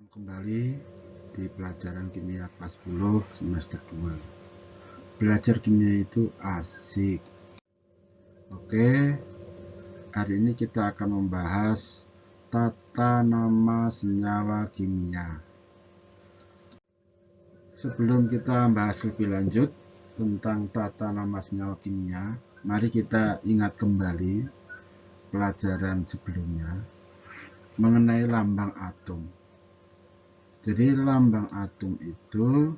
Kembali di pelajaran kimia kelas 10 semester 2. Belajar kimia itu asik. Oke, hari ini kita akan membahas tata nama senyawa kimia. Sebelum kita bahas lebih lanjut tentang tata nama senyawa kimia, mari kita ingat kembali pelajaran sebelumnya mengenai lambang atom. Jadi lambang atom itu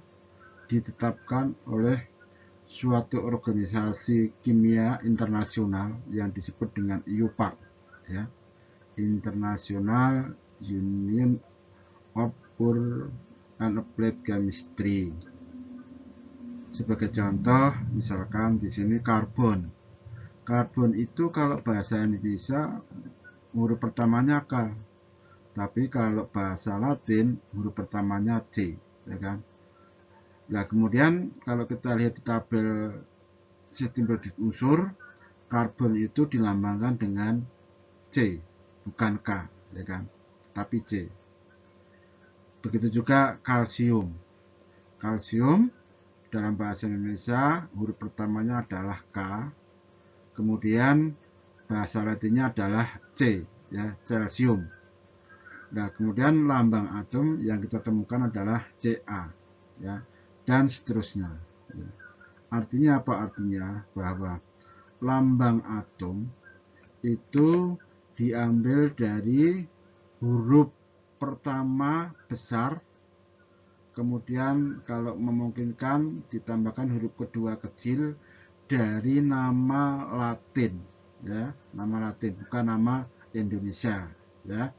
ditetapkan oleh suatu organisasi kimia internasional yang disebut dengan IUPAC, ya, International Union of Pure and Applied Chemistry. Sebagai contoh, misalkan di sini karbon. Karbon itu kalau bahasa Indonesia huruf pertamanya K, tapi kalau bahasa Latin huruf pertamanya C, ya kan? Nah, kemudian kalau kita lihat di tabel sistem periode unsur, karbon itu dilambangkan dengan C, bukan K, ya kan? Tapi C. Begitu juga kalsium. Kalsium dalam bahasa Indonesia huruf pertamanya adalah K, kemudian bahasa Latinnya adalah C, ya, Celsium. Nah, kemudian lambang atom yang kita temukan adalah Ca, ya, dan seterusnya. Ya. Artinya apa? Artinya bahwa lambang atom itu diambil dari huruf pertama besar, kemudian kalau memungkinkan ditambahkan huruf kedua kecil dari nama Latin, ya, nama Latin, bukan nama Indonesia, ya.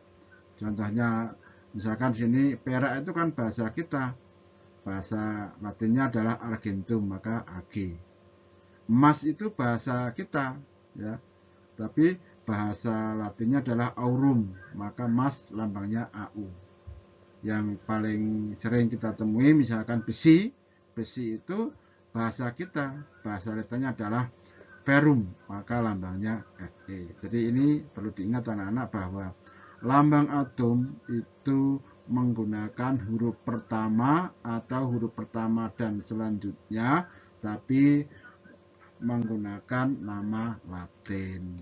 Contohnya misalkan sini perak itu kan bahasa kita, bahasa Latinnya adalah argentum, maka Ag. Emas itu bahasa kita, ya, tapi bahasa Latinnya adalah aurum, maka mas lambangnya Au. Yang paling sering kita temui misalkan besi, besi itu bahasa kita, bahasa Latinnya adalah ferrum, maka lambangnya Fe. Jadi ini perlu diingat anak-anak bahwa lambang atom itu menggunakan huruf pertama atau huruf pertama dan selanjutnya, tapi menggunakan nama Latin.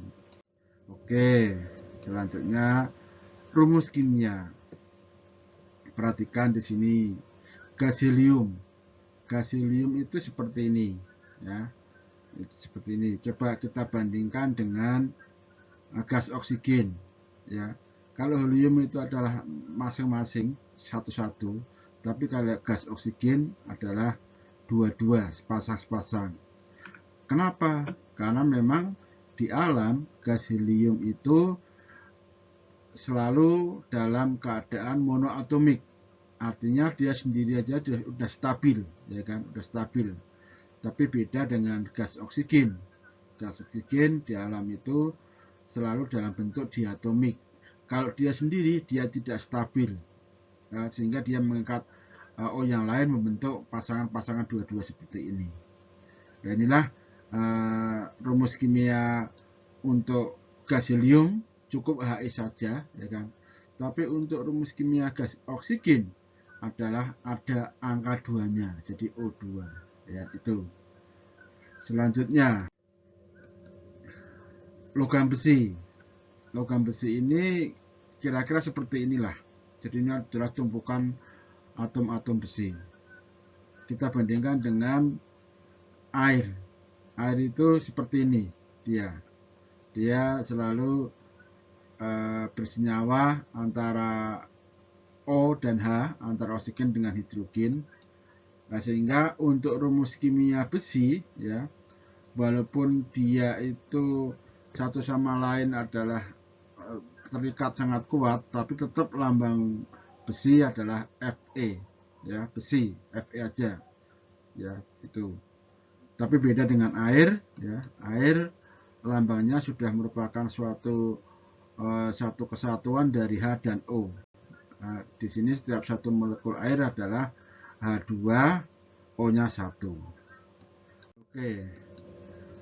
Oke, selanjutnya rumus kimia. Perhatikan di sini gas helium. Gas helium itu seperti ini, ya. Itu seperti ini. Coba kita bandingkan dengan gas oksigen, ya. Kalau helium itu adalah masing-masing satu-satu, tapi kalau gas oksigen adalah dua-dua, sepasang-sepasang. Kenapa? Karena memang di alam gas helium itu selalu dalam keadaan monoatomik. Artinya dia sendiri aja udah stabil, ya kan? Udah stabil. Tapi beda dengan gas oksigen. Gas oksigen di alam itu selalu dalam bentuk diatomik. Kalau dia sendiri, dia tidak stabil, sehingga dia mengikat yang lain membentuk pasangan-pasangan dua-dua seperti ini. Dan inilah rumus kimia untuk gas helium, cukup He saja, ya kan. Tapi untuk rumus kimia gas oksigen adalah ada angka 2-nya, jadi O2, ya, itu. Selanjutnya logam besi. Logam besi ini kira-kira seperti inilah. Jadi ini adalah tumpukan atom-atom besi. Kita bandingkan dengan air. Air itu seperti ini dia. Dia selalu bersenyawa antara O dan H, antara oksigen dengan hidrogen. Nah, sehingga untuk rumus kimia besi, ya, walaupun dia itu satu sama lain adalah terikat sangat kuat, tapi tetap lambang besi adalah Fe, ya, besi, Fe aja, ya, itu. Tapi beda dengan air, ya, air lambangnya sudah merupakan satu kesatuan dari H dan O. Nah, di sini setiap satu molekul air adalah H2, O-nya 1. Oke.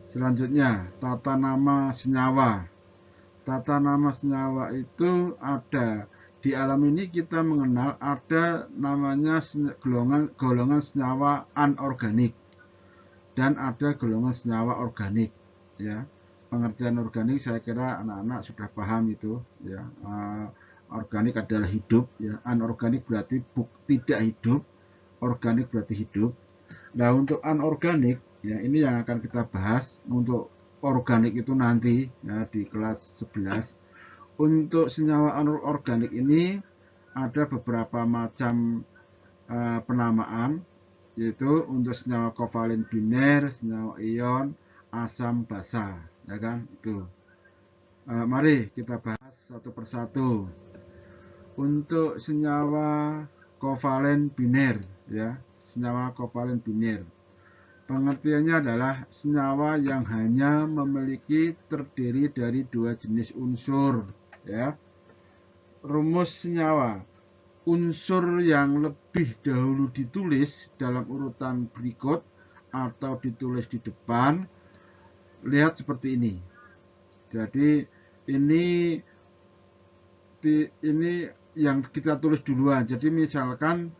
Selanjutnya, tata nama senyawa. Tata nama senyawa itu ada di alam ini kita mengenal ada namanya golongan senyawa anorganik dan ada golongan senyawa organik, ya. Pengertian organik saya kira anak-anak sudah paham itu, ya. Organik adalah hidup, ya. Anorganik berarti tidak hidup, organik berarti hidup. Nah, untuk anorganik, ya, ini yang akan kita bahas. Untuk organik itu nanti, ya, di kelas 11. Untuk senyawa anorganik ini ada beberapa macam penamaan, yaitu untuk senyawa kovalen biner, senyawa ion, asam basa, ya kan, itu. Mari kita bahas satu persatu. Untuk senyawa kovalen biner, ya, senyawa kovalen biner. Pengertiannya adalah senyawa yang hanya memiliki terdiri dari dua jenis unsur, ya. Rumus senyawa. Unsur yang lebih dahulu ditulis dalam urutan berikut atau ditulis di depan, lihat seperti ini. Jadi ini yang kita tulis duluan. Jadi misalkan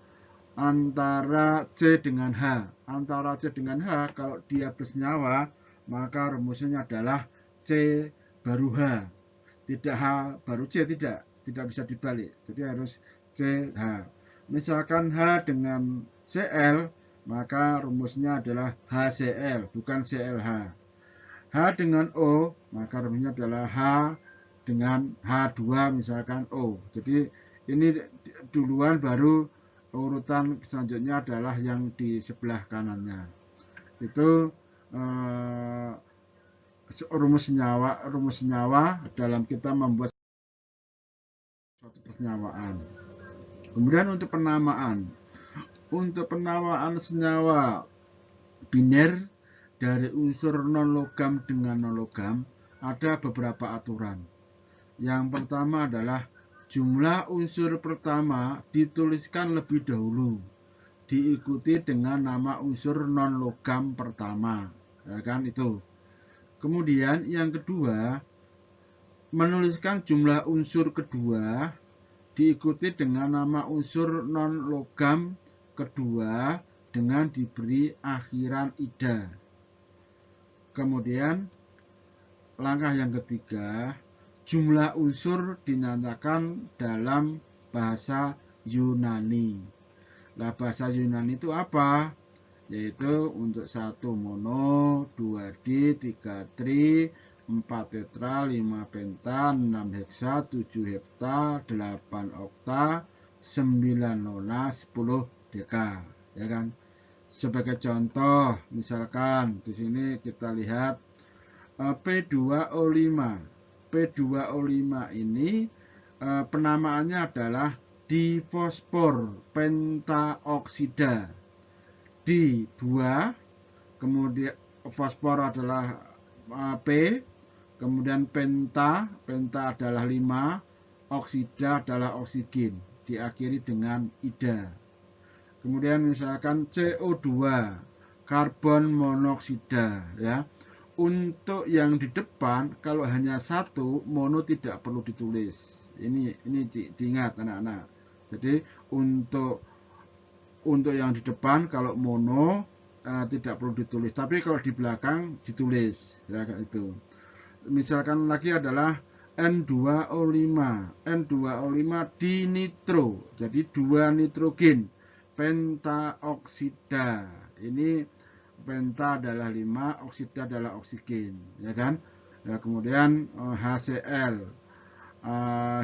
antara C dengan H. Antara C dengan H, kalau dia bersenyawa, maka rumusnya adalah C baru H. Tidak H baru C, tidak bisa dibalik. Jadi harus CH. Misalkan H dengan Cl, maka rumusnya adalah HCl, bukan ClH. H dengan O, maka rumusnya adalah H dengan H2, misalkan O. Jadi ini duluan, baru urutan selanjutnya adalah yang di sebelah kanannya. Itu rumus senyawa dalam kita membuat suatu persenyawaan. Kemudian untuk penamaan. Untuk penamaan senyawa biner dari unsur non-logam dengan non-logam ada beberapa aturan. Yang pertama adalah jumlah unsur pertama dituliskan lebih dahulu, diikuti dengan nama unsur non-logam pertama, ya kan, itu. Kemudian yang kedua, menuliskan jumlah unsur kedua diikuti dengan nama unsur non-logam kedua dengan diberi akhiran ida. Kemudian langkah yang ketiga, jumlah unsur dinyatakan dalam bahasa Yunani. Nah, bahasa Yunani itu apa? Yaitu untuk 1 mono, 2 di, 3 tri, 4 tetra, 5 penta, 6 heksa, 7 hepta, 8 okta, 9 nona, 10 deka, ya kan? Sebagai contoh, misalkan di sini kita lihat P2O5. P2O5 ini penamaannya adalah difosfor pentaoksida. Di 2, kemudian fosfor adalah P, kemudian penta adalah 5, oksida adalah oksigen, diakhiri dengan ida. Kemudian misalkan CO2, karbon monoksida, ya. Untuk yang di depan, kalau hanya satu, mono tidak perlu ditulis. Ini diingat anak-anak. Jadi untuk yang di depan kalau mono tidak perlu ditulis, tapi kalau di belakang ditulis, ya, itu. Misalkan lagi adalah N2O5. N2O5 dinitro, jadi 2 nitrogen, pentaoksida. Ini penta adalah 5, oksida adalah oksigen, ya kan? Ya, kemudian HCl,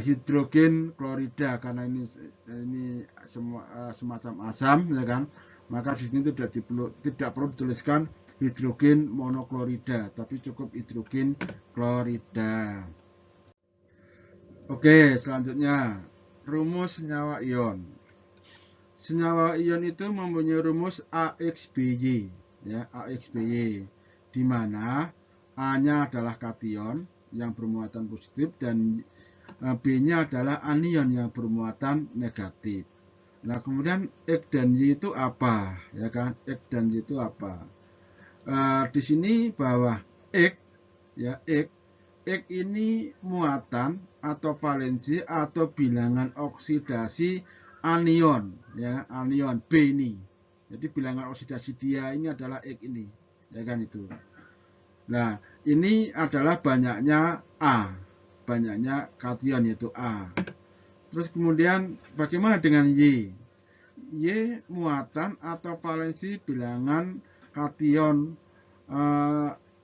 hidrogen klorida, karena ini semacam asam, ya kan? Maka di sini tidak perlu dituliskan hidrogen monoklorida, tapi cukup hidrogen klorida. Oke, selanjutnya rumus senyawa ion. Senyawa ion itu mempunyai rumus AXBY, ya, AXBY, di mana A-nya adalah kation yang bermuatan positif dan B-nya adalah anion yang bermuatan negatif. Nah, kemudian X dan Y itu apa, ya kan? X dan Y itu apa? Di sini bahwa X, ya, X X ini muatan atau valensi atau bilangan oksidasi anion, ya, anion B ini. Jadi bilangan oksidasi dia ini adalah X ini, ya kan itu. Nah, ini adalah banyaknya A, banyaknya kation yaitu A. Terus kemudian bagaimana dengan Y? Y muatan atau valensi bilangan kation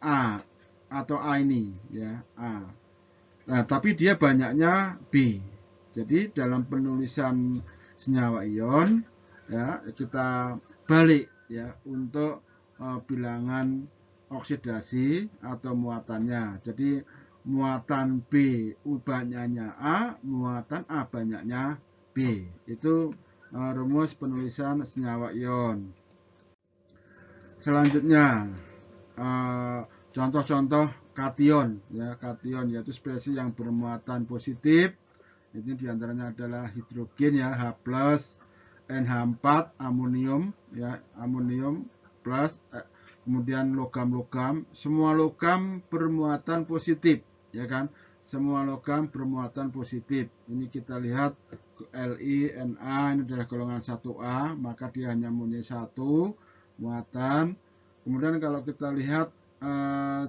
A atau A ini, ya, A. Nah, tapi dia banyaknya B. Jadi dalam penulisan senyawa ion, ya, kita balik, ya, untuk bilangan oksidasi atau muatannya. Jadi muatan B banyaknya A, muatan A banyaknya B. Itu rumus penulisan senyawa ion. Selanjutnya contoh-contoh kation, ya, kation yaitu spesies yang bermuatan positif. Ini diantaranya adalah hidrogen, ya, H+, NH4, amonium, ya, amonium plus, kemudian logam-logam, semua logam bermuatan positif, ya kan, semua logam bermuatan positif. Ini kita lihat Li, Na ini adalah golongan 1A, maka dia hanya mempunyai satu muatan. Kemudian kalau kita lihat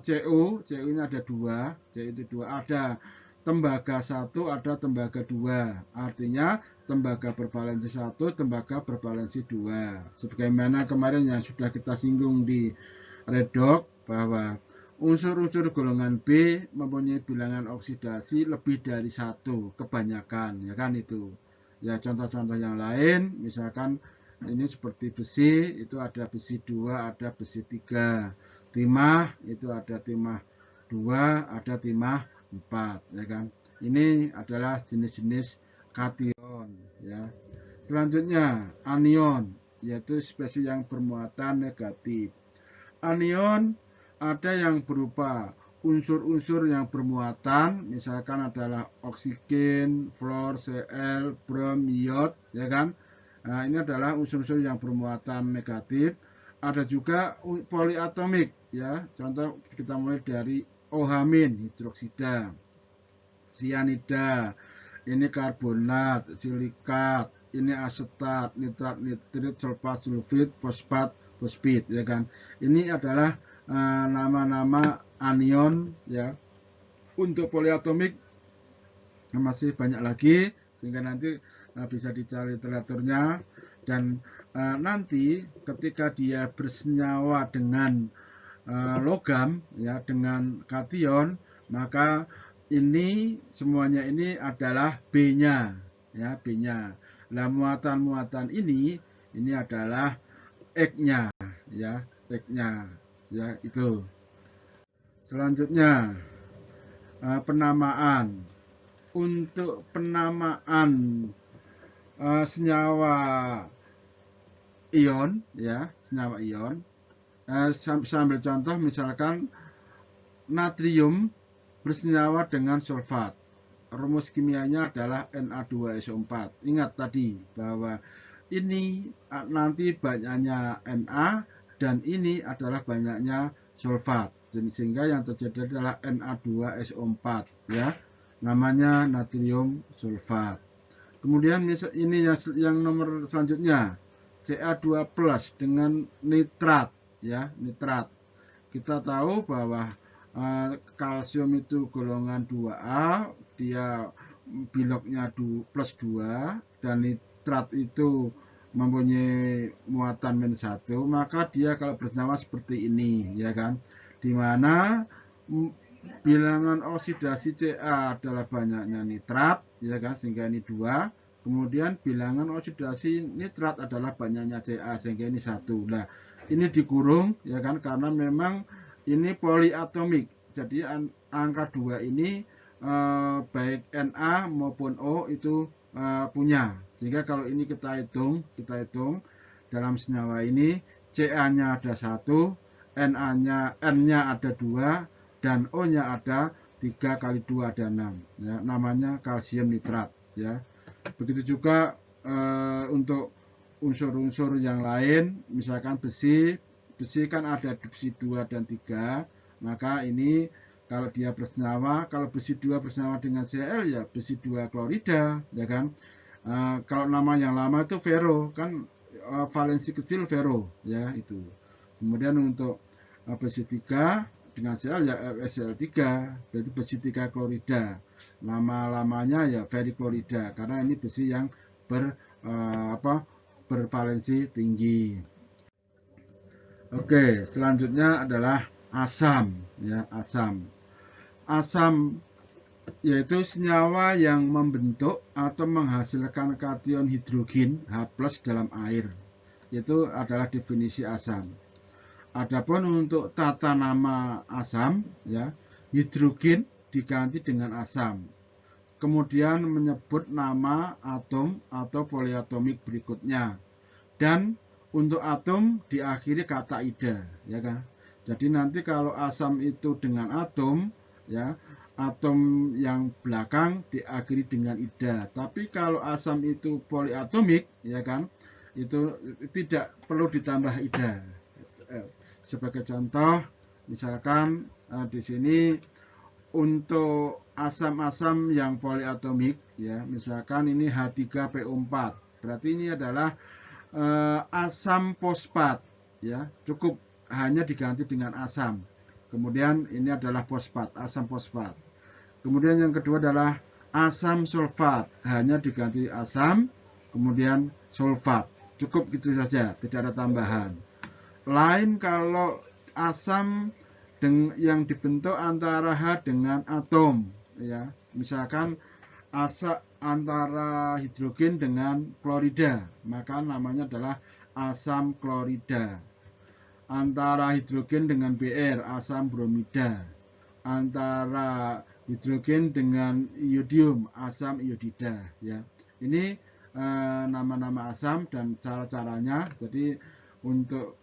Cu ini ada dua, Cu itu dua, ada tembaga 1, ada tembaga 2. Artinya tembaga bervalensi 1, tembaga bervalensi 2. Sebagaimana kemarin yang sudah kita singgung di redox bahwa unsur-unsur golongan B mempunyai bilangan oksidasi lebih dari 1 kebanyakan, ya kan itu. Ya, contoh-contoh yang lain misalkan ini seperti besi, itu ada besi 2, ada besi 3. Timah itu ada timah 2, ada timah 4, ya kan. Ini adalah jenis-jenis kation, ya. Selanjutnya anion, yaitu spesies yang bermuatan negatif. Anion ada yang berupa unsur-unsur yang bermuatan, misalkan adalah oksigen, fluor, Cl, brom, iod, ya kan. Nah, ini adalah unsur-unsur yang bermuatan negatif. Ada juga poliatomik, ya. Contoh kita mulai dari OH-, hidroksida, sianida, ini karbonat, silikat, ini asetat, nitrat, nitrit, sulfat, sulfit, fosfat, fosfit, ya kan. Ini adalah nama-nama anion, ya. Untuk poliatomik masih banyak lagi, sehingga nanti bisa dicari literaturnya. Dan nanti ketika dia bersenyawa dengan logam, ya, dengan kation, maka ini semuanya ini adalah B-nya, ya, B-nya. Nah, muatan-muatan ini adalah X-nya, ya, X-nya, ya, itu. Selanjutnya penamaan. Untuk penamaan senyawa ion, ya, senyawa ion, sambil contoh misalkan natrium bersenyawa dengan sulfat. Rumus kimianya adalah Na2SO4. Ingat tadi bahwa ini nanti banyaknya Na dan ini adalah banyaknya sulfat. Sehingga yang terjadi adalah Na2SO4, ya. Namanya natrium sulfat. Kemudian ini yang nomor selanjutnya, Ca2+ dengan nitrat, ya, nitrat. Kita tahu bahwa kalsium itu golongan 2A, dia biloknya +2, dan nitrat itu mempunyai muatan -1, maka dia kalau bersenyawa seperti ini, ya kan, dimana bilangan oksidasi Ca adalah banyaknya nitrat, ya kan, sehingga ini 2. Kemudian bilangan oksidasi nitrat adalah banyaknya Ca, sehingga ini 1. Nah, ini dikurung, ya kan, karena memang ini poliatomik. Jadi angka 2 ini baik Na maupun O itu punya. Sehingga kalau ini kita hitung dalam senyawa ini Ca-nya ada 1, N-nya ada 2, dan O-nya ada 3 kali 2 ada 6, ya, namanya kalsium nitrat, ya. Begitu juga untuk unsur-unsur yang lain, misalkan besi kan ada besi 2 dan 3, maka ini kalau dia bersenyawa, kalau besi 2 bersenyawa dengan Cl ya besi 2 klorida, ya kan. Kalau nama yang lama itu ferro kan, valensi kecil ferro ya itu. Kemudian untuk besi 3 dengan Cl ya FeCl3, berarti besi 3 klorida. Nama-lamanya ya ferriklorida karena ini besi yang bervalensi tinggi. Oke, selanjutnya adalah asam ya, asam. Asam yaitu senyawa yang membentuk atau menghasilkan kation hidrogen H+ dalam air. Itu adalah definisi asam. Adapun untuk tata nama asam ya, hidrogen diganti dengan asam. Kemudian menyebut nama atom atau poliatomik berikutnya. Dan untuk atom diakhiri kata ida, ya kan. Jadi nanti kalau asam itu dengan atom ya, atom yang belakang diakhiri dengan ida. Tapi kalau asam itu poliatomik, ya kan, itu tidak perlu ditambah ida. Sebagai contoh, misalkan di sini untuk asam-asam yang poliatomik, ya, misalkan ini H3PO4, berarti ini adalah asam fosfat, ya, cukup hanya diganti dengan asam. Kemudian ini adalah fosfat, asam fosfat. Kemudian yang kedua adalah asam sulfat, hanya diganti asam, kemudian sulfat. Cukup gitu saja, tidak ada tambahan. Lain kalau asam yang dibentuk antara H dengan atom, ya, misalkan antara hidrogen dengan klorida, maka namanya adalah asam klorida. Antara hidrogen dengan Br, asam bromida. Antara hidrogen dengan iodium, asam iodida, ya. Ini nama-nama asam dan cara-caranya. Jadi untuk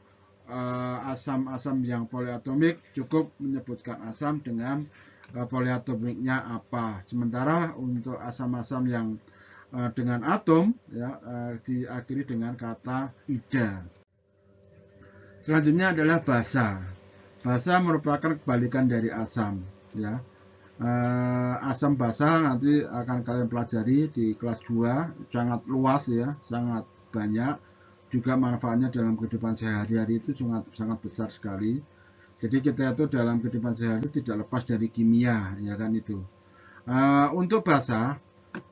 asam-asam yang poliatomik cukup menyebutkan asam dengan poliatomiknya apa. Sementara untuk asam-asam yang dengan atom ya diakhiri dengan kata ida. Selanjutnya adalah basa. Basa merupakan kebalikan dari asam ya. Asam basa nanti akan kalian pelajari di kelas 2, sangat luas ya, sangat banyak. Juga manfaatnya dalam kehidupan sehari-hari itu sangat besar sekali. Jadi kita itu dalam kehidupan sehari-hari tidak lepas dari kimia, ya kan itu. Untuk basa,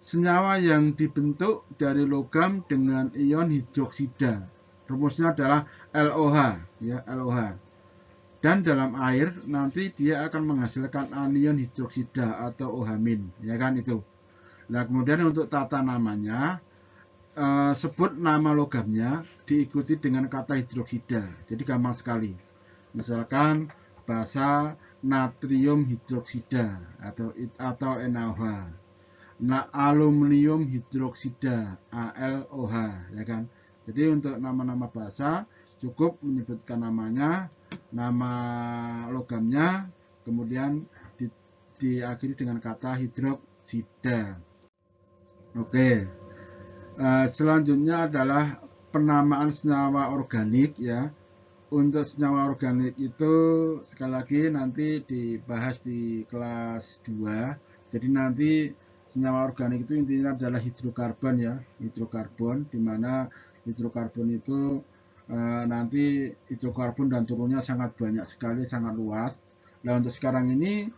senyawa yang dibentuk dari logam dengan ion hidroksida, rumusnya adalah LOH, ya LOH. Dan dalam air nanti dia akan menghasilkan anion hidroksida atau OH-, ya kan itu. Nah kemudian untuk tata namanya, sebut nama logamnya diikuti dengan kata hidroksida. Jadi gampang sekali. Misalkan basa natrium hidroksida atau NaOH. Aluminium hidroksida AlOH, ya kan. Jadi untuk nama-nama basa cukup menyebutkan namanya, nama logamnya, kemudian diakhiri dengan kata hidroksida. Oke. Selanjutnya adalah penamaan senyawa organik ya. Untuk senyawa organik itu sekali lagi nanti dibahas di kelas 2. Jadi nanti senyawa organik itu intinya adalah hidrokarbon ya, hidrokarbon, dimana hidrokarbon itu nanti hidrokarbon dan turunnya sangat banyak sekali, sangat luas. Nah untuk sekarang ini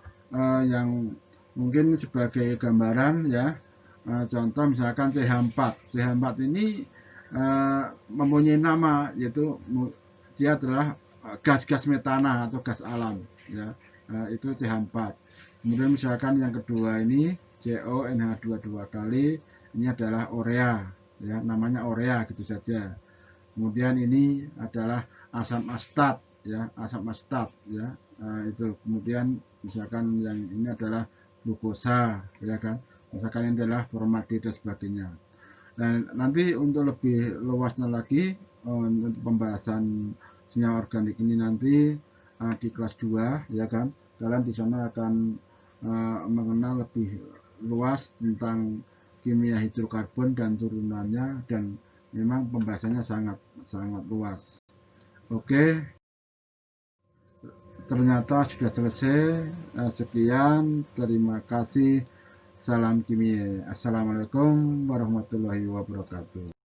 yang mungkin sebagai gambaran ya, contoh misalkan CH4. CH4 ini mempunyai nama, yaitu dia adalah gas-gas metana atau gas alam ya. Itu CH4. Kemudian misalkan yang kedua ini CONH2 2 kali, ini adalah urea ya, namanya urea gitu saja. Kemudian ini adalah asam astat ya, asam astat ya. Itu kemudian misalkan yang ini adalah glukosa ya kan, misalkan ini adalah formaldehyde dan sebagainya. Dan nanti untuk lebih luasnya lagi untuk pembahasan senyawa organik ini nanti di kelas 2 ya kan, kalian di sana akan mengenal lebih luas tentang kimia hidrokarbon dan turunannya, dan memang pembahasannya sangat luas. Oke. ternyata sudah selesai. Sekian, terima kasih. Salam kimia. Assalamualaikum warahmatullahi wabarakatuh.